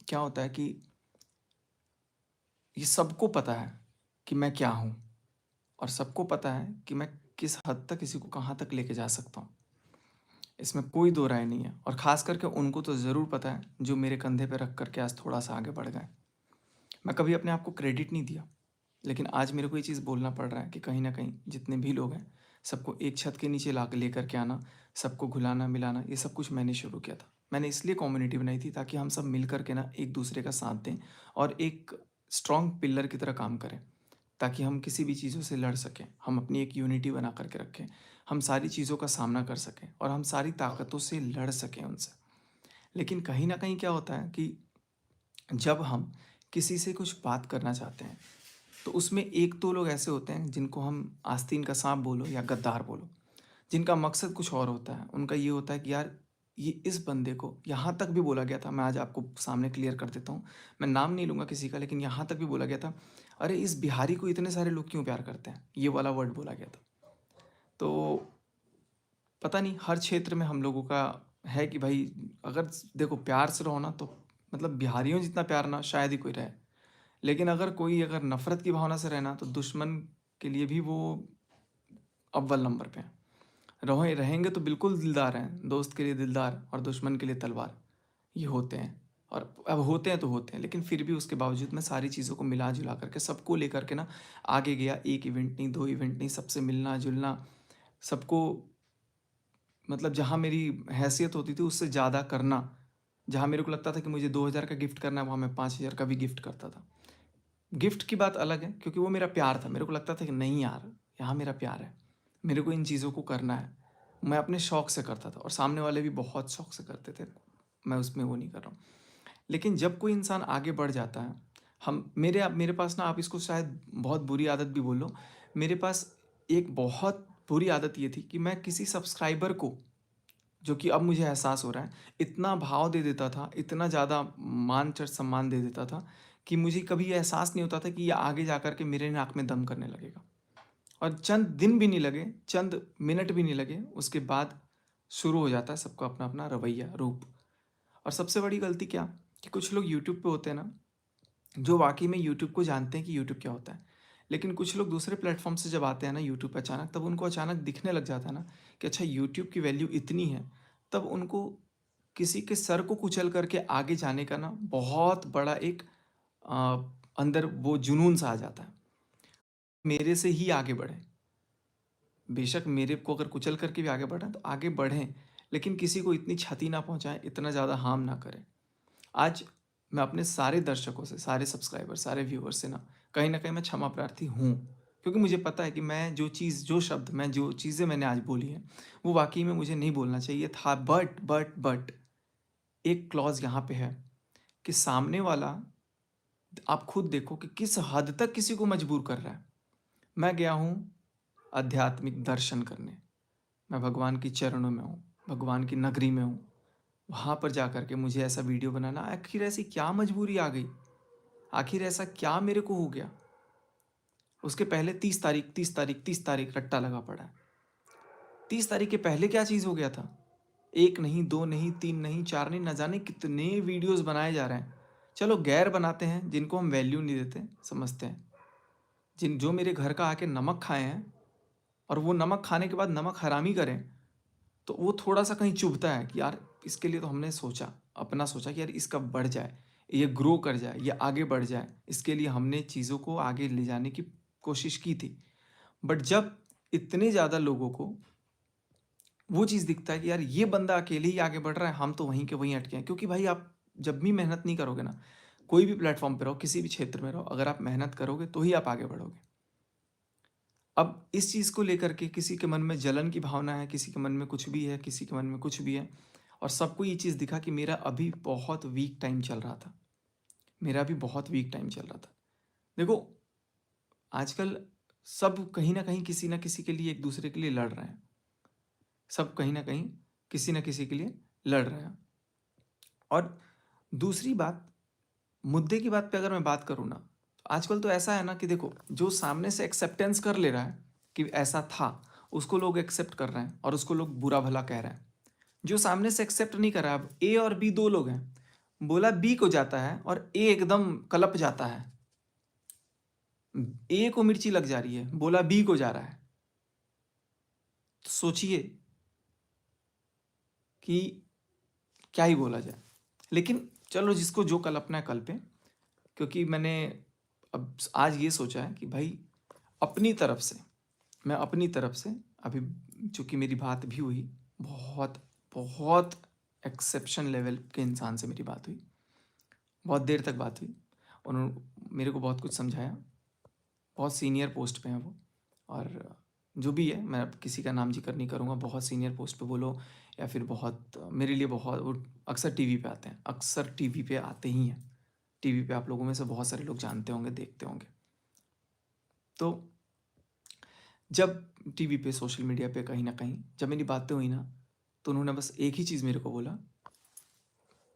क्या होता है कि ये सबको पता है कि मैं क्या हूँ, और सबको पता है कि मैं किस हद तक किसी को कहाँ तक लेके जा सकता हूँ। इसमें कोई दो राय नहीं है, और ख़ास करके उनको तो ज़रूर पता है जो मेरे कंधे पे रख करके आज थोड़ा-सा आगे बढ़ गए। मैं कभी अपने आप को क्रेडिट नहीं दिया, लेकिन आज मेरे को ये चीज़ बोलना पड़ रहा है कि कहीं न कहीं जितने भी लोग हैं, सबको एक छत के नीचे ला के लेकर के आना, सबको घुलाना-मिलाना, ये सब कुछ मैंने शुरू किया था। मैंने इसलिए कम्युनिटी बनाई थी ताकि हम सब मिल कर के ना एक-दूसरे का साथ दें और एक स्ट्रॉन्ग पिलर की तरह काम करें, ताकि हम किसी भी चीज़ों से लड़ सकें, हम अपनी एक यूनिटी बना कर के रखें, हम सारी चीज़ों का सामना कर सकें और हम सारी ताकतों से लड़ सकें उनसे। लेकिन कहीं न कहीं क्या होता है कि जब हम किसी से कुछ बात करना चाहते हैं, तो उसमें 1-2 लोग ऐसे होते हैं जिनको हम आस्तीन का साँप बोलो या गद्दार बोलो, जिनका मकसद कुछ और होता है। उनका ये होता है कि यार, ये इस बंदे को यहाँ तक भी बोला गया था, मैं आज आपको सामने क्लियर कर देता हूँ। मैं नाम नहीं लूँगा किसी का, लेकिन यहाँ तक भी बोला गया था, "अरे! इस बिहारी को इतने सारे लोग क्यों प्यार करते हैं?" ये वाला वर्ड बोला गया था। तो पता नहीं, हर क्षेत्र में हम लोगों का है कि भाई, अगर देखो प्यार से रहो ना, तो मतलब बिहारियों जितना प्यार ना शायद ही कोई रहे। लेकिन अगर नफ़रत की भावना से रहना, तो दुश्मन के लिए भी वो अव्वल नंबर पे हैं। रहेंगे तो बिल्कुल दिलदार हैं, दोस्त के लिए दिलदार और दुश्मन के लिए तलवार, ये होते हैं। और अब होते हैं तो होते हैं, लेकिन फिर भी उसके बावजूद मैं सारी चीज़ों को मिला-जुला करके सबको लेकर के ना आगे गया। 1 इवेंट नहीं, 2 इवेंट नहीं, सबसे मिलना-जुलना, सबको मतलब जहाँ मेरी हैसियत होती थी उससे ज़्यादा करना। जहाँ मेरे को लगता था कि मुझे 2000 का गिफ्ट करना है, वहाँ मैं 5000 का भी गिफ्ट करता था। गिफ्ट की बात अलग है, क्योंकि वो मेरा प्यार था। मेरे को लगता था कि नहीं यार, यहाँ मेरा प्यार है। मेरे को इन चीज़ों को करना है। मैं अपने शौक से करता था और सामने वाले भी बहुत शौक से करते थे। मैं उसमें वो नहीं कर रहा हूँ। लेकिन जब कोई इंसान आगे बढ़ जाता है, हम मेरे पास ना, आप इसको शायद बहुत बुरी आदत भी बोल लो। मेरे पास एक बहुत बुरी आदत ये थी कि मैं किसी सब्सक्राइबर को, जो कि अब मुझे एहसास हो रहा है, इतना भाव दे देता था, इतना ज़्यादा मान-सम्मान दे देता था कि मुझे कभी ये एहसास नहीं होता था कि ये आगे जा कर के मेरे नाक में दम करने लगेगा। और चंद दिन भी नहीं लगे, चंद मिनट भी नहीं लगे, उसके बाद शुरू हो जाता है सबका अपना-अपना रवैया, रूप। और सबसे बड़ी गलती क्या, कि कुछ लोग यूट्यूब पे होते हैं ना, जो वाक़ई में यूट्यूब को जानते हैं कि यूट्यूब क्या होता है। लेकिन कुछ लोग दूसरे प्लेटफ़ॉर्म से जब आते हैं ना यूट्यूब पे अचानक, तब उनको अचानक दिखने लग जाता है ना कि अच्छा, यूट्यूब की वैल्यू इतनी है। तब उनको किसी के सर को कुचल करके आगे जाने का ना बहुत बड़ा एक अ, अंदर वो जुनून सा आ जाता है। मेरे से ही आगे बढ़ें। बेशक मेरे को अगर कुचल करके भी आगे बढ़ें तो आगे बढ़ें, लेकिन किसी को इतनी क्षति ना पहुँचाएँ, इतना ज़्यादा हार्म ना करें। आज मैं अपने सारे दर्शकों से, सारे सब्सक्राइबर, सारे व्यूअर्स से ना, कहीं न कहीं मैं क्षमा प्रार्थी हूँ। क्योंकि मुझे पता है कि जो चीज़ें मैंने आज बोली हैं, वो वाक़ई में मुझे नहीं बोलना चाहिए था। बट एक क्लॉज़ यहाँ पे है कि सामने वाला, आप खुद देखो कि किस हद तक किसी को मजबूर कर रहा है। मैं गया हूँ आध्यात्मिक दर्शन करने, मैं भगवान के चरणों में हूँ, भगवान की नगरी में हूँ। वहाँ पर जा कर के मुझे ऐसा वीडियो बनाना, आखिर ऐसी क्या मजबूरी आ गई? आखिर ऐसा क्या मेरे को हो गया? उसके पहले 30 तारीख, 30 तारीख, 30 तारीख रट्टा लगा पड़ा है। 30 तारीख के पहले क्या चीज़ हो गया था? 1 नहीं, 2 नहीं, 3 नहीं, 4 नहीं, ना जाने कितने वीडियोज़ बनाए जा रहे हैं। चलो गैर बनाते हैं, जिनको हम वैल्यू नहीं देते, समझते हैं। जो मेरे घर का आके नमक खाए हैं और वो नमक खाने के बाद नमक हरामी करें, तो वो थोड़ा-सा कहीं चुभता है कि यार, इसके लिए तो हमने सोचा, अपना सोचा कि यार इसका बढ़ जाए, ये ग्रो कर जाए, ये आगे बढ़ जाए। इसके लिए हमने चीज़ों को आगे ले जाने की कोशिश की थी। बट जब इतने ज़्यादा लोगों को वो चीज़ दिखता है कि यार, ये बंदा अकेले ही आगे बढ़ रहा है, हम तो वहीं के वहीं अटके हैं। क्योंकि भाई, आप जब भी मेहनत नहीं करोगे ना, कोई भी प्लेटफ़ॉर्म पे रहो, किसी भी क्षेत्र में रहो, अगर आप मेहनत करोगे तो ही आप आगे बढ़ोगे। अब इस चीज़ को लेकर के किसी के मन में जलन की भावना है, किसी के मन में कुछ भी है, किसी के मन में कुछ भी है, और सबको ये चीज़ दिखा कि मेरा अभी बहुत वीक टाइम चल रहा था। मेरा भी बहुत वीक टाइम चल रहा था। देखो, आजकल सब कहीं न कहीं किसी न किसी के लिए एक-दूसरे के लिए लड़ रहे हैं। सब कहीं न कहीं किसी न किसी के लिए लड़ रहे हैं। और दूसरी बात, मुद्दे की बात पे अगर मैं बात करूँ ना, तो आजकल तो ऐसा है ना कि देखो, जो सामने से एक्सेप्टेंस कर ले रहा है कि ऐसा था, उसको लोग एक्सेप्ट कर रहे हैं और उसको लोग बुरा-भला कह रहे हैं। जो सामने से एक्सेप्ट नहीं कर रहा है, अब ए और बी 2 लोग हैं। बोला बी को जाता है और ए एकदम कलप जाता है। ए को मिर्ची लग जा रही है, बोला बी को जा रहा है। तो सोचिए कि क्या ही बोला जाए। लेकिन चलो, जिसको जो कल्पना है कल्पे। क्योंकि मैंने अब आज ये सोचा है कि भाई अपनी तरफ से, मैं अपनी तरफ से अभी, चूंकि मेरी बात भी हुई, बहुत बहुत एक्सेप्शन लेवल के इंसान से मेरी बात हुई, बहुत देर तक बात हुई। उन्होंने मेरे को बहुत कुछ समझाया, बहुत सीनियर पोस्ट पे हैं वो। और जो भी है, मैं अब किसी का नाम जिक्र नहीं करूँगा, बहुत सीनियर पोस्ट पे बोलो या फिर बहुत मेरे लिए बहुत, वो अक्सर टीवी पे आते हैं, अक्सर टीवी पे आते ही हैं। टीवी पे आप लोगों में से बहुत सारे लोग जानते होंगे, देखते होंगे। तो जब टीवी पे, सोशल मीडिया पे, कहीं ना कहीं जब मेरी बातें हुई ना, तो उन्होंने बस एक ही चीज़ मेरे को बोला,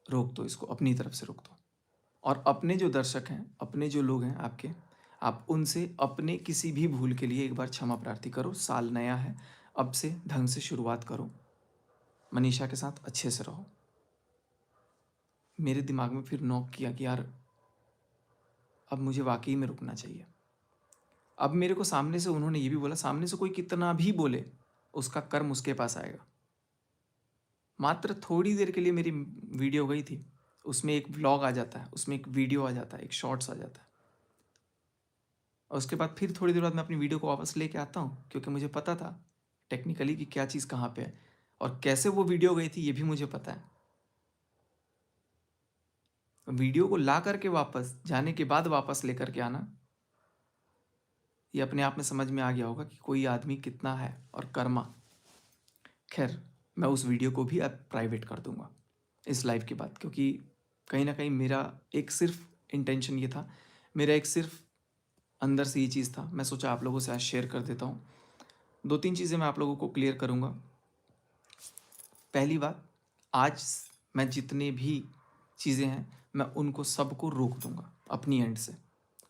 रोक दो इसको, अपनी तरफ से रोक दो। और अपने जो दर्शक हैं, अपने जो लोग हैं आपके, आप उनसे अपने किसी भी भूल के लिए एक बार क्षमा प्रार्थी करो। साल नया है, अब से ढंग से शुरुआत करो, मनीषा के साथ अच्छे से रहो। मेरे दिमाग में फिर नॉक किया कि यार अब मुझे वाकई में रुकना चाहिए। अब मेरे को सामने से उन्होंने ये भी बोला, सामने से कोई कितना भी बोले उसका कर्म उसके पास आएगा। मात्र थोड़ी देर के लिए मेरी वीडियो गई थी, उसमें एक व्लॉग आ जाता है, उसमें एक वीडियो आ जाता है, एक शॉर्ट्स आ जाता है, और उसके बाद फिर थोड़ी देर बाद मैं अपनी वीडियो को वापस लेके आता हूँ, क्योंकि मुझे पता था टेक्निकली कि क्या चीज़ कहाँ पे है और कैसे वो वीडियो गई थी, ये भी मुझे पता है। वीडियो को ला करके वापस जाने के बाद वापस लेकर के आना, ये अपने आप में समझ में आ गया होगा कि कोई आदमी कितना है और कर्मा। खैर, मैं उस वीडियो को भी अब प्राइवेट कर दूंगा इस लाइव के बाद, क्योंकि कहीं ना कहीं मेरा एक सिर्फ इंटेंशन ये था, मेरा एक सिर्फ अंदर से ये चीज़ था। मैं सोचा आप लोगों से आज शेयर कर देता हूँ। 2-3 चीज़ें मैं आप लोगों को क्लियर करूँगा। पहली बात, आज मैं जितने भी चीज़ें हैं, मैं उनको सबको रोक दूंगा अपनी एंड से।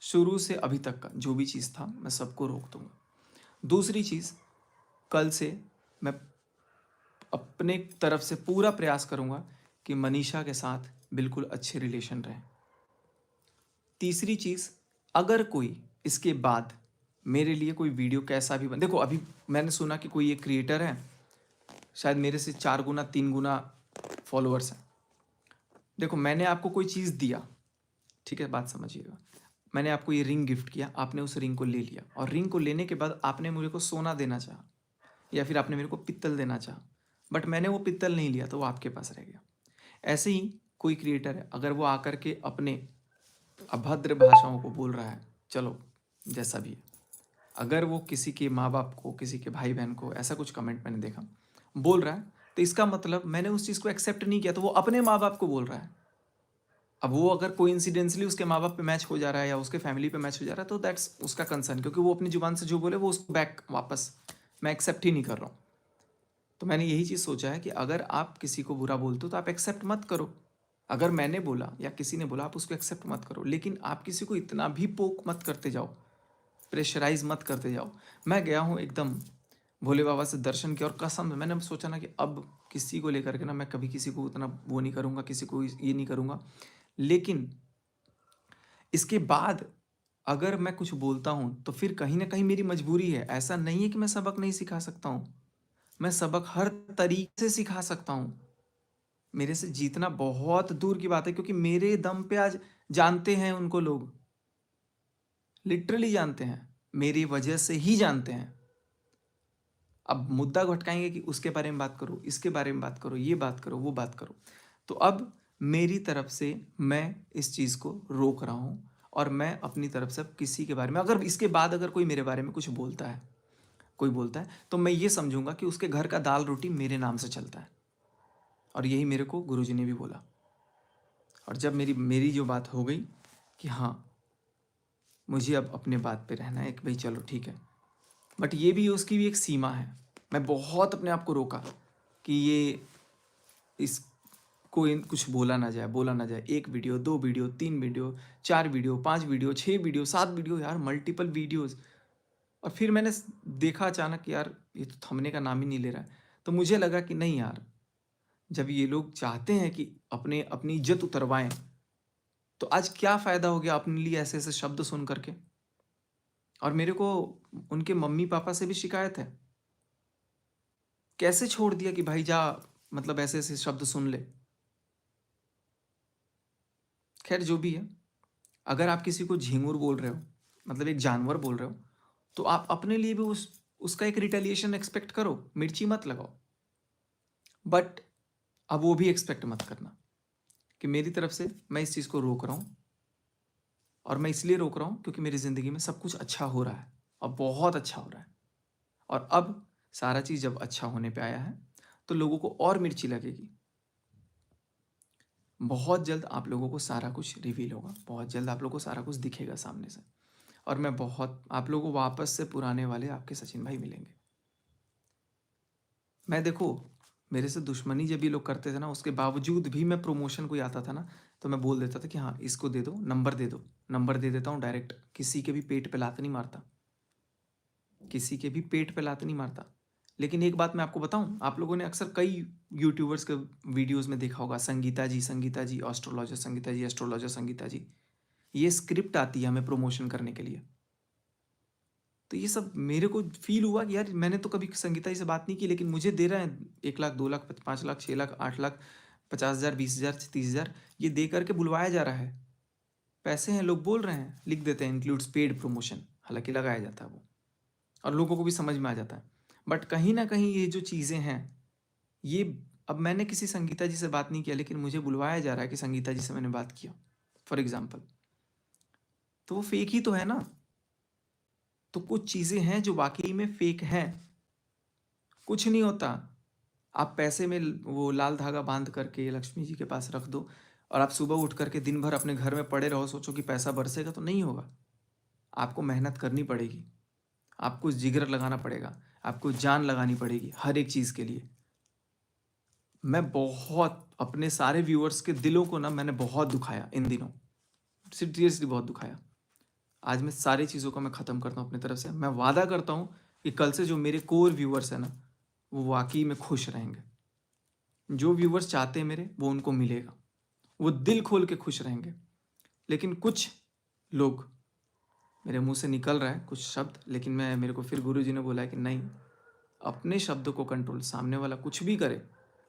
शुरू से अभी तक का जो भी चीज़ था, मैं सबको रोक दूंगा। दूसरी चीज़, कल से मैं अपने तरफ से पूरा प्रयास करूँगा कि मनीषा के साथ बिल्कुल अच्छे रिलेशन रहे। तीसरी चीज़, अगर कोई इसके बाद मेरे लिए कोई वीडियो कैसा भी देखो, अभी मैंने सुना कि कोई एक क्रिएटर है, शायद मेरे से 4 गुना 3 गुना फॉलोअर्स हैं। देखो, मैंने आपको कोई चीज़ दिया, ठीक है, बात समझिएगा। मैंने आपको ये रिंग गिफ्ट किया, आपने उस रिंग को ले लिया, और रिंग को लेने के बाद आपने मुझे को सोना देना चाहा, या फिर आपने मेरे को पित्तल देना चाहा, बट मैंने वो पित्तल नहीं लिया, तो वो आपके पास रह गया। ऐसे ही कोई क्रिएटर है, अगर वो आकर के अपने अभद्र भाषाओं को बोल रहा है, चलो जैसा भी है, अगर वो किसी के माँ बाप को, किसी के भाई बहन को, ऐसा कुछ कमेंट मैंने देखा, बोल रहा है, तो इसका मतलब मैंने उस चीज़ को एक्सेप्ट नहीं किया, तो वो अपने माँ बाप को बोल रहा है। अब वो अगर कोइंसिडेंसली उसके माँ बाप पे मैच हो जा रहा है या उसके फैमिली पे मैच हो जा रहा है, तो दैट्स उसका कंसर्न, क्योंकि वो अपनी जुबान से जो बोले वो उसको बैक वापस मैं एक्सेप्ट ही नहीं कर रहा हूँ। तो मैंने यही चीज़ सोचा है कि अगर आप किसी को बुरा बोलते हो तो आप एक्सेप्ट मत करो। अगर मैंने बोला या किसी ने बोला, आप उसको एक्सेप्ट मत करो, लेकिन आप किसी को इतना भी पोक मत करते जाओ, प्रेशराइज मत करते जाओ। मैं गया हूँ एकदम भोले बाबा से दर्शन किया, और कसम से मैंने सोचा ना कि अब किसी को लेकर के ना मैं कभी किसी को उतना वो नहीं करूँगा, किसी को ये नहीं करूँगा। लेकिन इसके बाद अगर मैं कुछ बोलता हूँ तो फिर कहीं ना कहीं मेरी मजबूरी है। ऐसा नहीं है कि मैं सबक नहीं सिखा सकता हूँ, मैं सबक हर तरीके से सिखा सकता हूँ। मेरे से जीतना बहुत दूर की बात है, क्योंकि मेरे दम पे आज जानते हैं उनको लोग, लिटरली जानते हैं, मेरी वजह से ही जानते हैं। अब मुद्दा भटकाएंगे कि उसके बारे में बात करो, इसके बारे में बात करो, ये बात करो, वो बात करो। तो अब मेरी तरफ से मैं इस चीज़ को रोक रहा हूँ, और मैं अपनी तरफ से अब किसी के बारे में, अगर इसके बाद अगर कोई मेरे बारे में कुछ बोलता है, कोई बोलता है, तो मैं ये समझूंगा कि उसके घर का दाल रोटी मेरे नाम से चलता है। और यही मेरे को गुरुजी ने भी बोला। और जब मेरी मेरी जो बात हो गई कि हाँ, मुझे अब अपने बात पे रहना है, कि भाई चलो ठीक है, बट ये भी, उसकी भी एक सीमा है। मैं बहुत अपने आप को रोका कि ये इस कोई कुछ बोला ना जाए, बोला ना जाए। 1 video, 2 video, 3 video, 4 video, 5 video, 6 video, 7 video, यार मल्टीपल वीडियोज़। और फिर मैंने देखा अचानक, यार ये तो थमने का नाम ही नहीं ले रहा है। तो मुझे लगा कि नहीं यार, जब ये लोग चाहते हैं कि अपने अपनी इज्जत उतरवाएं, तो आज क्या फ़ायदा हो गया अपने लिए ऐसे-ऐसे शब्द सुन कर के? और मेरे को उनके मम्मी-पापा से भी शिकायत है। कैसे छोड़ दिया कि भाई जा, मतलब ऐसे-ऐसे शब्द सुन ले। ख़ैर जो भी है, अगर आप किसी को झिंगुर बोल रहे हो, मतलब एक जानवर बोल रहे हो, तो आप अपने लिए भी उसका एक रिटेलिएशन एक्सपेक्ट करो, मिर्ची मत लगाओ। बट अब वो भी एक्सपेक्ट मत करना कि मेरी तरफ से मैं इस चीज़ को रोक रहा हूँ, और मैं इसलिए रोक रहा हूँ क्योंकि मेरी ज़िंदगी में सब कुछ अच्छा हो रहा है और बहुत अच्छा हो रहा है। और अब सारा चीज़ जब अच्छा होने पे आया है, तो लोगों को और मिर्ची लगेगी। बहुत जल्द आप लोगों को सारा कुछ रिवील होगा, बहुत जल्द आप लोगों को सारा कुछ दिखेगा सामने से, और मैं बहुत आप लोगों को वापस से पुराने वाले आपके सचिन भाई मिलेंगे। मैं देखो, मेरे से दुश्मनी जब ये लोग करते थे ना, उसके बावजूद भी मैं प्रमोशन कोई आता था ना, तो मैं बोल देता था कि हाँ, इसको दे दो, नंबर दे दो। नंबर दे देता हूँ डायरेक्ट, किसी के भी पेट पे लात नहीं मारता, किसी के भी पेट पे लात नहीं मारता। लेकिन एक बात मैं आपको बताऊँ, आप लोगों ने अक्सर कई यूट्यूबर्स के वीडियोज़ में देखा होगा, संगीता जी, एस्ट्रोलॉजर संगीता जी, एस्ट्रोलॉजर संगीता जी। ये स्क्रिप्ट आती है हमें प्रमोशन करने के लिए। तो ये सब मेरे को फ़ील हुआ कि यार मैंने तो कभी संगीता जी से बात नहीं की, लेकिन मुझे दे रहे हैं 1 लाख, 2 लाख, 5 लाख, 6 लाख, 8 लाख, 50,000, 20,000, 30,000, ये दे कर के बुलवाया जा रहा है। पैसे हैं, लोग बोल रहे हैं, लिख देते हैं इंक्लूड्स पेड प्रमोशन, हालाँकि लगाया जाता है वो, और लोगों को भी समझ में आ जाता है। बट कहीं न कहीं ये जो चीज़ें हैं, ये अब मैंने किसी संगीता जी से बात नहीं किया, लेकिन मुझे बुलवाया जा रहा है कि संगीता जी से मैंने बात किया, फॉर एग्ज़ाम्पल। तो वो फ़ेक ही तो है ना। तो कुछ चीज़ें हैं जो वाक़ई में फ़ेक हैं। कुछ नहीं होता। आप पैसे में वो लाल धागा बांध करके लक्ष्मी जी के पास रख दो, और आप सुबह उठ करके दिन भर अपने घर में पड़े रहो, सोचो कि पैसा बरसेगा, तो नहीं होगा। आपको मेहनत करनी पड़ेगी, आपको जिगर लगाना पड़ेगा, आपको जान लगानी पड़ेगी हर एक चीज़ के लिए। मैं बहुत अपने सारे व्यूअर्स के दिलों को ना मैंने बहुत दुखाया इन दिनों, सीरियसली बहुत दुखाया। आज मैं सारी चीज़ों को मैं ख़त्म करता हूँ अपनी तरफ से। मैं वादा करता हूँ कि कल से जो मेरे कोर व्यूअर्स हैं ना, वो वाक़ई में खुश रहेंगे। जो व्यूअर्स चाहते हैं मेरे, वो उनको मिलेगा। वो दिल खोल के खुश रहेंगे। लेकिन कुछ लोग, मेरे मुँह से निकल रहा है कुछ शब्द, लेकिन मेरे को फिर गुरुजी ने बोला है कि नहीं, अपने शब्दों को कंट्रोल, सामने वाला कुछ भी करे,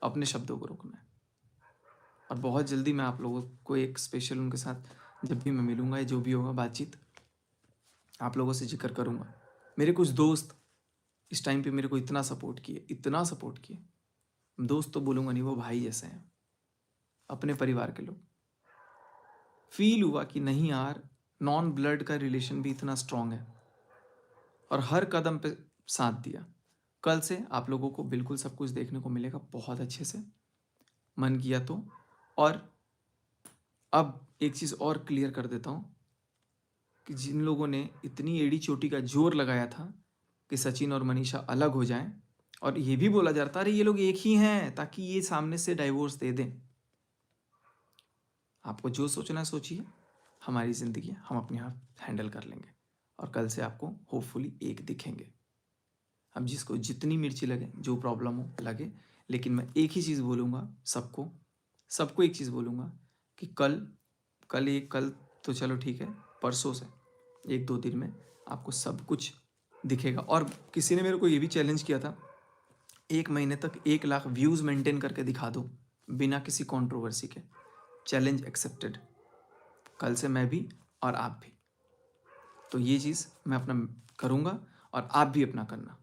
अपने शब्दों को रोकना है। और बहुत जल्दी मैं आप लोगों को एक स्पेशल उनके साथ जब भी मैं मिलूँगा या जो भी होगा बातचीत, आप लोगों से ज़िक्र करूँगा। मेरे कुछ दोस्त इस टाइम पे मेरे को इतना सपोर्ट किए। दोस्त तो बोलूँगा नहीं, वो भाई जैसे हैं, अपने परिवार के लोग। फ़ील हुआ कि नहीं यार, नॉन ब्लड का रिलेशन भी इतना स्ट्रॉन्ग है, और हर कदम पे साथ दिया। कल से आप लोगों को बिल्कुल सब कुछ देखने को मिलेगा बहुत अच्छे से, मन किया तो। और अब एक चीज़ और क्लियर कर देता हूँ कि जिन लोगों ने इतनी एड़ी-चोटी का ज़ोर लगाया था कि सचिन और मनीषा अलग हो जाएँ, और ये भी बोला जा रहा था अरे ये लोग एक ही हैं ताकि ये सामने से डाइवोर्स दे दें। आपको जो सोचना है सोचिए, हमारी ज़िंदगी है, हम अपने आप हैंडल कर लेंगे, और कल से आपको होपफुली एक दिखेंगे। अब जिसको जितनी मिर्ची लगे, जो प्रॉब्लम हो लगे, लेकिन मैं एक ही चीज़ बोलूँगा सबको, सबको एक चीज़ बोलूँगा कि कल तो चलो ठीक है, परसों से 1-2 दिन में आपको सब कुछ दिखेगा। और किसी ने मेरे को ये भी चैलेंज किया था, 1 महीने तक 1 लाख व्यूज़ मेंटेन करके दिखा दो, बिना किसी कंट्रोवर्सी के। Challenge accepted. कल से मैं भी और आप भी। तो ये चीज़ मैं अपना करूँगा, और आप भी अपना करना।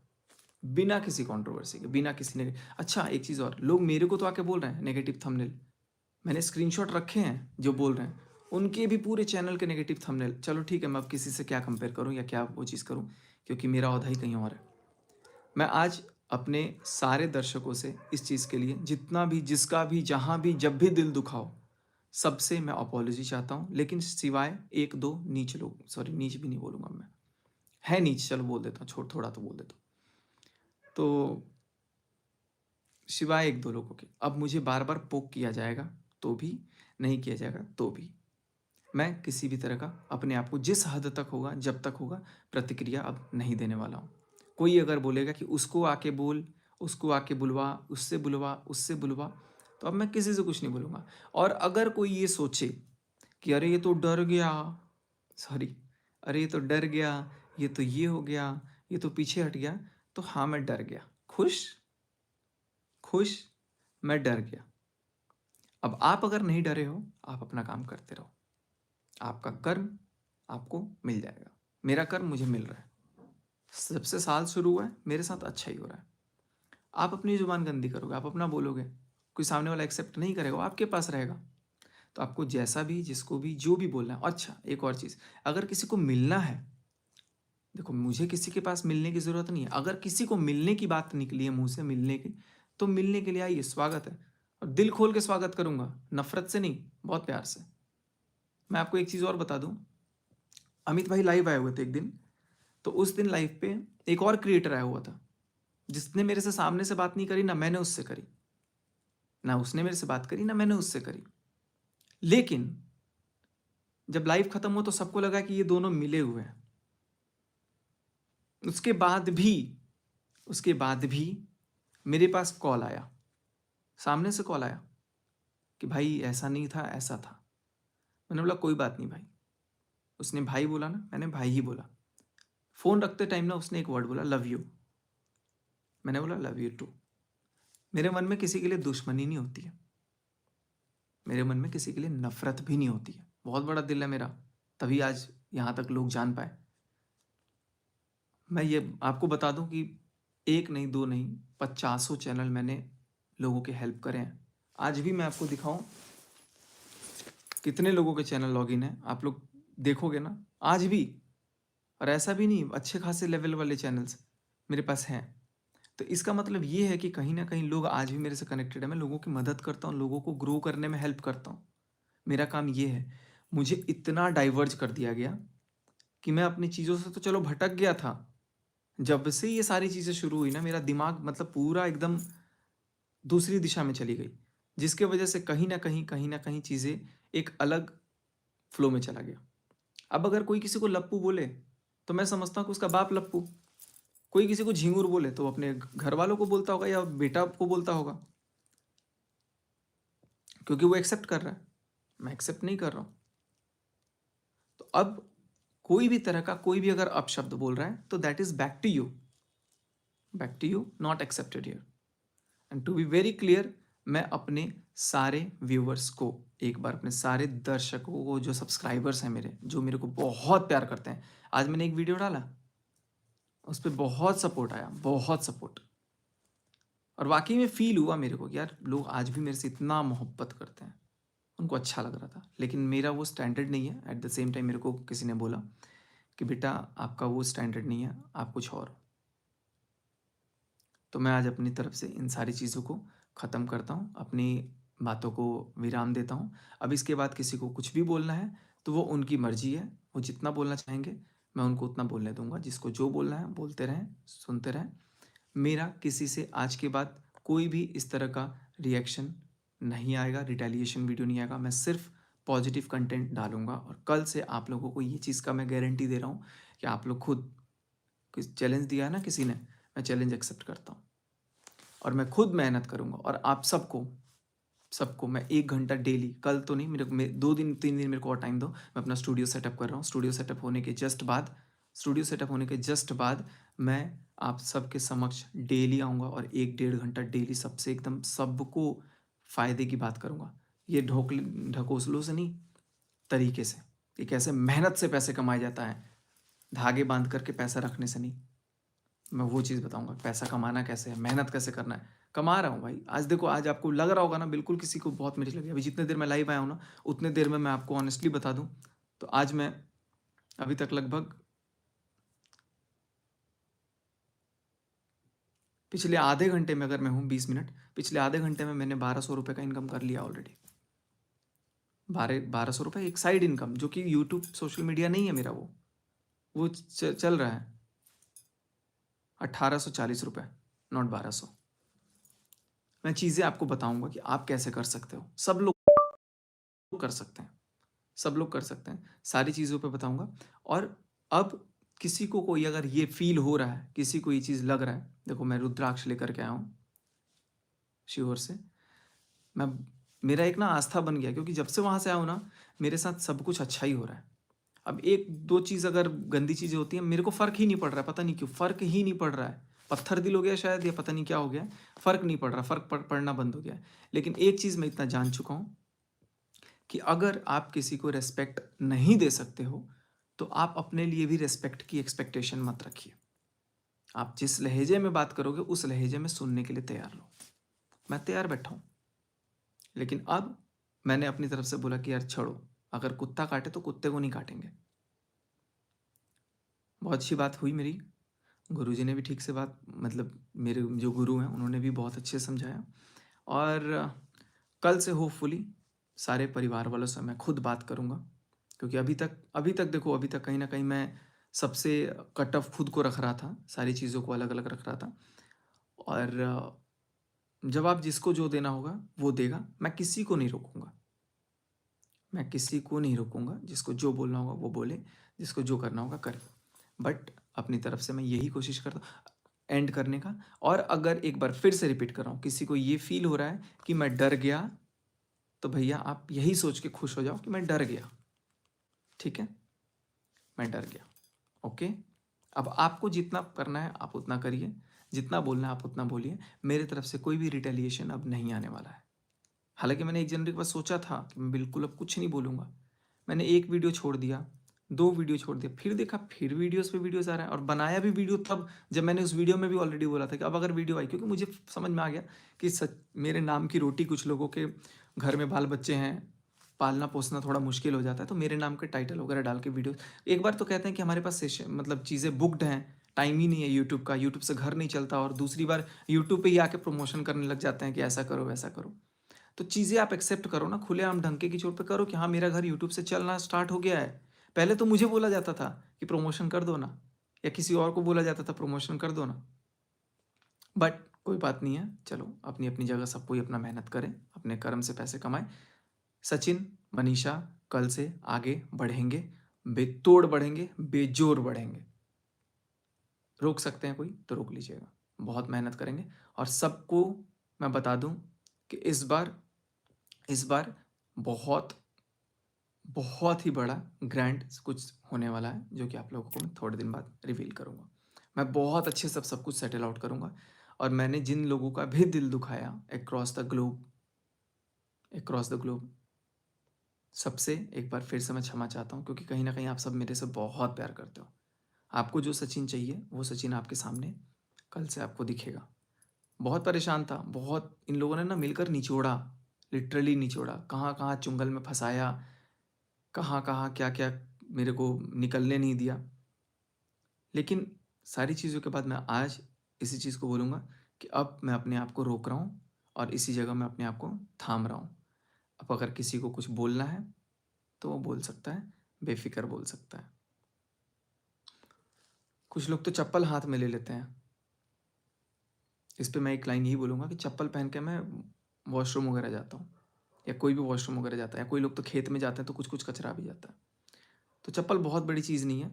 बिना किसी कंट्रोवर्सी के, बिना किसी ने। अच्छा एक चीज़ और, लोग मेरे को तो आके बोल रहे हैं नेगेटिव थंबनेल, मैंने स्क्रीनशॉट रखे हैं जो बोल रहे हैं, उनके भी पूरे चैनल के नेगेटिव थंबनेल। चलो ठीक है, मैं अब किसी से क्या कंपेयर करूँ या क्या वो चीज़ करूँ, क्योंकि मेरा औधा ही कहीं और है। मैं आज अपने सारे दर्शकों से इस चीज़ के लिए, जितना भी, जिसका भी, जहाँ भी, जब भी दिल दुखा हो, सबसे मैं अपॉलॉजी चाहता हूँ। लेकिन सिवाय 1-2 नीच लोग, सॉरी नीच भी नहीं बोलूँगा मैं, है नीच, चलो बोल देता हूँ, छोड़ थोड़ा तो बोल देता हूँ। तो सिवाय 1-2 लोगों के, अब मुझे बार-बार पोक किया जाएगा तो भी, नहीं किया जाएगा तो भी, मैं किसी भी तरह का अपने आप को, जिस हद तक होगा, जब तक होगा, प्रतिक्रिया अब नहीं देने वाला हूँ। कोई अगर बोलेगा कि उसको आके बोल, उसको आके बुलवा, उससे बुलवा, उससे बुलवा, तो अब मैं किसी से कुछ नहीं बोलूँगा। और अगर कोई ये सोचे कि अरे ये तो डर गया, सॉरी, अरे ये तो डर गया, ये तो ये हो गया, ये तो पीछे हट गया, तो हाँ मैं डर गया। खुश? खुश? मैं डर गया। अब आप अगर नहीं डरे हो, आप अपना काम करते रहो। आपका कर्म आपको मिल जाएगा। मेरा कर्म मुझे मिल रहा है। जब से साल शुरू हुआ है, मेरे साथ अच्छा ही हो रहा है। आप अपनी ज़ुबान गंदी करोगे, आप अपना बोलोगे, कोई सामने वाला एक्सेप्ट नहीं करेगा, वो आपके पास रहेगा। तो आपको जैसा भी, जिसको भी, जो भी बोलना है। अच्छा, एक और चीज़, अगर किसी को मिलना है, देखो मुझे किसी के पास मिलने की ज़रूरत नहीं है। अगर किसी को मिलने की बात निकली है मुँह से मिलने की, तो मिलने के लिए आइए, स्वागत है। और दिल खोल के स्वागत करूँगा, नफ़रत से नहीं, बहुत प्यार से। मैं आपको एक चीज़ और बता दूँ, अमित भाई लाइव आए हुए थे एक दिन, तो उस दिन लाइव पे एक और क्रिएटर आया हुआ था, जिसने मेरे से सामने से बात नहीं करी, ना मैंने उससे करी। ना उसने मेरे से बात करी, ना मैंने उससे करी। लेकिन जब लाइव खत्म हुआ तो सबको लगा कि ये दोनों मिले हुए हैं। उसके बाद भी उसके बाद भी मेरे पास कॉल आया, सामने से कॉल आया कि भाई ऐसा नहीं था, ऐसा था। मैंने बोला कोई बात नहीं भाई। उसने भाई बोला ना, मैंने भाई ही बोला। फ़ोन रखते टाइम ना उसने एक वर्ड बोला, लव यू। मैंने बोला लव यू टू। मेरे मन में किसी के लिए दुश्मनी नहीं होती है, मेरे मन में किसी के लिए नफरत भी नहीं होती है। बहुत बड़ा दिल है मेरा, तभी आज यहाँ तक लोग जान पाए। मैं ये आपको बता दूं कि एक नहीं, दो नहीं, 50 चैनल मैंने लोगों के हेल्प करे हैं। आज भी मैं आपको दिखाऊं कितने लोगों के चैनल लॉगिन है, आप लोग देखोगे ना आज भी। और ऐसा भी नहीं, अच्छे खासे लेवल वाले चैनल्स मेरे पास हैं। तो इसका मतलब ये है कि कहीं ना कहीं लोग आज भी मेरे से कनेक्टेड है। मैं लोगों की मदद करता हूँ, लोगों को ग्रो करने में हेल्प करता हूँ। मेरा काम ये है। मुझे इतना डाइवर्ज कर दिया गया कि मैं अपनी चीज़ों से तो चलो भटक गया था। जब से ये सारी चीज़ें शुरू हुई ना, मेरा दिमाग मतलब पूरा एकदम दूसरी दिशा में चली गई, जिसके वजह से कहीं ना कहीं चीज़ें एक अलग फ्लो में चला गया। अब अगर कोई किसी को लप्पू बोले तो मैं समझता हूँ कि उसका बाप लप्पू। कोई किसी को झिंगुर बोले तो अपने घर वालों को बोलता होगा या बेटा को बोलता होगा, क्योंकि वो एक्सेप्ट कर रहा है, मैं एक्सेप्ट नहीं कर रहा हूँ। तो अब कोई भी तरह का कोई भी अगर अपशब्द बोल रहा है तो that is back to you, not accepted here. And to be very clear, मैं अपने सारे व्यूअर्स को, एक बार अपने सारे दर्शकों को, जो सब्सक्राइबर्स हैं मेरे, जो मेरे को बहुत प्यार करते हैं, आज मैंने एक वीडियो डाला, उस पर बहुत सपोर्ट आया, बहुत सपोर्ट। और वाकई में फील हुआ मेरे को कि यार लोग आज भी मेरे से इतना मोहब्बत करते हैं, उनको अच्छा लग रहा था। लेकिन मेरा वो स्टैंडर्ड नहीं है। एट द सेम टाइम मेरे को किसी ने बोला कि बेटा आपका वो स्टैंडर्ड नहीं है, आप कुछ और हो। तो मैं आज अपनी तरफ से इन सारी चीज़ों को ख़त्म करता हूँ, अपनी बातों को विराम देता हूँ। अब इसके बाद किसी को कुछ भी बोलना है तो वो उनकी मर्ज़ी है, वो जितना बोलना चाहेंगे मैं उनको उतना बोलने दूंगा। जिसको जो बोलना है बोलते रहें, सुनते रहें। मेरा किसी से आज के बाद कोई भी इस तरह का रिएक्शन नहीं आएगा, रिटेलिएशन वीडियो नहीं आएगा। मैं सिर्फ पॉजिटिव कंटेंट डालूंगा। और कल से आप लोगों को ये चीज़ का मैं गारंटी दे रहा हूँ कि आप लोग खुद, किस चैलेंज दिया है ना किसी ने, मैं चैलेंज एक्सेप्ट करता हूँ और मैं खुद मेहनत करूँगा। और आप सबको सबको मैं 1 घंटा डेली, कल तो नहीं, मेरे को 2 दिन 3 दिन मेरे को और टाइम दो। मैं अपना स्टूडियो सेटअप कर रहा हूँ। स्टूडियो सेटअप होने के जस्ट बाद मैं आप सबके समक्ष डेली आऊँगा और 1 डेढ़ घंटा डेली सबसे एकदम सबको फ़ायदे की बात करूँगा। ये ढकोसलों से नहीं, तरीके से, कि कैसे मेहनत से पैसे कमाया जाता है, धागे बांध करके पैसा रखने से नहीं। मैं वो चीज़ बताऊँगा, पैसा कमाना कैसे है, मेहनत कैसे करना है। कमा रहा हूँ भाई। आज देखो, आज आपको लग रहा होगा ना, बिल्कुल किसी को बहुत मेहनत लगी। अभी जितने देर मैं लाइव आया हूँ ना, उतने देर में मैं आपको ऑनेस्टली बता दूँ तो आज मैं अभी तक लगभग पिछले आधे घंटे में, अगर मैं हूँ 20 मिनट, पिछले आधे घंटे में मैंने 1200 रुपये का इनकम कर लिया ऑलरेडी। 1200 रुपये एक साइड इनकम, जो कि यूट्यूब सोशल मीडिया नहीं है मेरा, वो चल रहा है 1840 रुपये, नॉट 1200। मैं चीज़ें आपको बताऊंगा कि आप कैसे कर सकते हो। सब लोग कर सकते हैं, सब लोग कर सकते हैं, सारी चीज़ों पे बताऊंगा। और अब किसी को कोई अगर ये फील हो रहा है, किसी को ये चीज़ लग रहा है, देखो मैं रुद्राक्ष लेकर के आया हूँ शिवर से। मैं मेरा एक ना आस्था बन गया, क्योंकि जब से वहाँ से आया हूँ ना, मेरे साथ सब कुछ अच्छा ही हो रहा है। अब 1-2 चीज़ अगर गंदी चीज़ें होती हैं, मेरे को फ़र्क ही नहीं पड़ रहा है, पता नहीं क्यों? फ़र्क ही नहीं पड़ रहा है। पत्थर दिल हो गया शायद, या पता नहीं क्या हो गया है, फ़र्क नहीं पड़ रहा, फ़र्क पड़ना बंद हो गया है। लेकिन एक चीज़ मैं इतना जान चुका हूँ कि अगर आप किसी को रिस्पेक्ट नहीं दे सकते हो, तो आप अपने लिए भी रिस्पेक्ट की एक्सपेक्टेशन मत रखिए। आप जिस लहज़े में बात करोगे, उस लहज़े में सुनने के लिए तैयार रहो। मैं तैयार बैठा हूँ। लेकिन अब मैंने अपनी तरफ से बोला कि यार छोड़ो, अगर कुत्ता काटे तो कुत्ते को नहीं काटेंगे। बहुत अच्छी बात हुई मेरी। गुरुजी ने भी ठीक से बात, मतलब मेरे जो गुरु हैं उन्होंने भी बहुत अच्छे से समझाया। और कल से होपफुली सारे परिवार वालों से मैं खुद बात करूँगा, क्योंकि अभी तक देखो, अभी तक कहीं न कहीं मैं सबसे कट ऑफ खुद को रख रहा था, सारी चीज़ों को अलग-अलग रख रहा था। और जवाब जिसको जो देना होगा वो देगा, मैं किसी को नहीं रोकूँगा। मैं किसी को नहीं रोकूँगा, जिसको जो बोलना होगा वो बोले, जिसको जो करना होगा करे। बट अपनी तरफ से मैं यही कोशिश करता हूँ एंड करने का। और अगर एक बार फिर से रिपीट कर रहा हूँ, किसी को ये फ़ील हो रहा है कि मैं डर गया, तो भैया आप यही सोच के खुश हो जाओ कि मैं डर गया, ठीक है? मैं डर गया, ओके? अब आपको जितना करना है आप उतना करिए, जितना बोलना है आप उतना बोलिए। मेरी तरफ से कोई भी रिटेलिएशन अब नहीं आने वाला है। हालाँकि मैंने 1 जनवरी के बाद सोचा था कि मैं बिल्कुल अब कुछ नहीं बोलूँगा। मैंने 1 वीडियो छोड़ दिया, 2 वीडियो छोड़ दिया, फिर देखा फिर वीडियोज़ पे वीडियोज़ आ रहा है, और बनाया भी वीडियो तब जब मैंने उस वीडियो में भी ऑलरेडी बोला था कि अब अगर वीडियो आई, क्योंकि मुझे समझ में आ गया कि सच मेरे नाम की रोटी कुछ लोगों के घर में बाल-बच्चे हैं, पालना-पोसना थोड़ा मुश्किल हो जाता है, तो मेरे नाम के टाइटल वगैरह डाल के वीडियो, एक बार तो कहते हैं कि हमारे पास सेशन मतलब चीज़ें बुक्ड हैं, टाइम ही नहीं है यूट्यूब का, यूट्यूब से घर नहीं चलता, और दूसरी बार यूट्यूब पे ही आके प्रमोशन करने लग जाते हैं कि ऐसा करो, वैसा करो। तो चीज़ें आप एक्सेप्ट करो ना, खुलेआम ढंके की चोट पे करो कि हाँ, मेरा घर यूट्यूब से चलना स्टार्ट हो गया है। पहले तो मुझे बोला जाता था कि प्रमोशन कर दो ना, या किसी और को बोला जाता था प्रमोशन कर दो ना। बट कोई बात नहीं है, चलो अपनी-अपनी जगह सब कोई अपना मेहनत करे, अपने कर्म से पैसे कमाए। सचिन, मनीषा कल से आगे बढ़ेंगे, बेतोड़ बढ़ेंगे, बेजोड़ बढ़ेंगे। रोक सकते हैं कोई तो रोक लीजिएगा। बहुत मेहनत करेंगे, और सबको मैं बता दूँ कि इस बार बहुत बहुत ही बड़ा ग्रैंड कुछ होने वाला है, जो कि आप लोगों को मैं थोड़े दिन बाद रिवील करूँगा। मैं बहुत अच्छे से सब कुछ सेटल आउट करूँगा, और मैंने जिन लोगों का भी दिल दुखाया अक्रॉस द ग्लोब, सबसे एक बार फिर से मैं क्षमा चाहता हूँ, क्योंकि कहीं न कहीं आप सब मेरे से बहुत प्यार करते हो। आपको जो सचिन चाहिए, वो सचिन आपके सामने कल से आपको दिखेगा। बहुत परेशान था, बहुत इन लोगों ने ना मिलकर निचोड़ा, लिटरली निचोड़ा, कहाँ-कहाँ चुंगल में फँसाया, कहाँ-कहाँ, क्या-क्या मेरे को निकलने नहीं दिया। लेकिन सारी चीज़ों के बाद मैं आज इसी चीज़ को बोलूँगा कि अब मैं अपने आप को रोक रहा हूँ, और इसी जगह मैं अपने आप को थाम रहा हूँ। अब अगर किसी को कुछ बोलना है, तो वो बोल सकता है, बेफ़िक्र बोल सकता है। कुछ लोग तो चप्पल हाथ में ले लेते हैं। इस पे मैं एक लाइन यही बोलूँगा कि चप्पल पहन के मैं वॉशरूम वगैरह जाता हूँ, या कोई भी वॉशरूम वगैरह जाता है, या कोई लोग तो खेत में जाते हैं तो कुछ-कुछ कचरा भी जाता है। तो चप्पल बहुत बड़ी चीज़ नहीं है,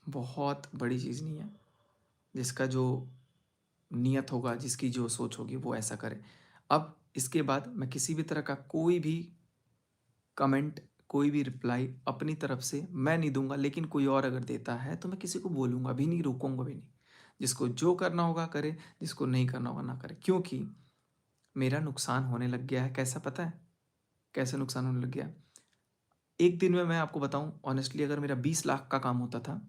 बहुत बड़ी चीज़ नहीं है। जिसका जो नियत होगा, जिसकी जो सोच होगी, वो ऐसा करे। अब इसके बाद मैं किसी भी तरह का कोई भी कमेंट, कोई भी रिप्लाई अपनी तरफ से मैं नहीं दूँगा, लेकिन कोई और अगर देता है तो मैं किसी को बोलूँगा भी नहीं, रोकूँगा भी नहीं। जिसको जो करना होगा करे, जिसको नहीं करना होगा ना करे। क्योंकि मेरा नुकसान होने लग गया है, कैसा पता है? कैसे नुकसान होने लग गया है? एक दिन में मैं आपको बताऊँ ऑनेस्टली, अगर मेरा 20 लाख का काम होता था,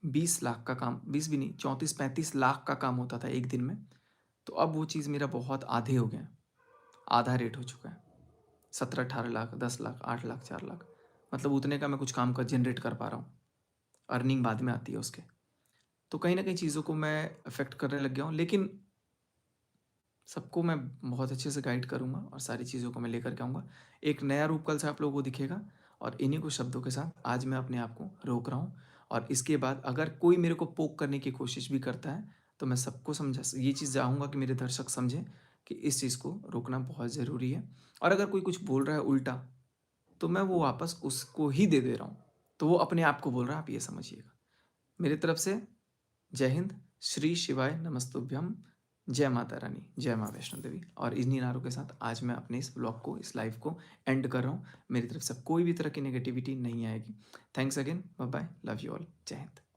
20 लाख का काम, 20 भी नहीं, 34-35 लाख का काम होता था एक दिन में, तो अब वो चीज़ मेरा बहुत आधे हो गया है, आधा रेट हो चुका है। 17-18 लाख, 10 लाख, 8 लाख, 4 लाख, मतलब उतने का मैं कुछ काम का जनरेट कर पा रहा हूँ। अर्निंग बाद में आती है उसके। तो कहीं न कहीं चीज़ों को मैं अफ़ेक्ट करने लग गया हूँ, लेकिन सबको मैं बहुत अच्छे से गाइड करूँगा, और सारी चीज़ों को मैं लेकर के आऊँगा। एक नया रूप कल से आप लोगों को दिखेगा, और इन्हीं कुछ शब्दों के साथ आज मैं अपने आप को रोक रहा हूँ। और इसके बाद अगर कोई मेरे को पोक करने की कोशिश भी करता है, तो मैं सबको ये चीज़ चाहूँगा कि मेरे दर्शक समझें कि इस चीज़ को रोकना बहुत ज़रूरी है। और अगर कोई कुछ बोल रहा है उल्टा, तो मैं वो वापस उसको ही दे दे रहा हूँ। तो वो अपने आप को बोल रहा है, आप ये समझिएगा। मेरी तरफ से जय हिंद, श्री शिवाय नमस्तुभ्यम, जय माता रानी, जय माँ वैष्णो देवी। और इन्हीं नारों के साथ आज मैं अपने इस ब्लॉग को, इस लाइव को एंड कर रहा हूँ। मेरी तरफ से कोई भी तरह की नेगेटिविटी नहीं आएगी। Thanks again, bye bye, love you all, जय हिंद।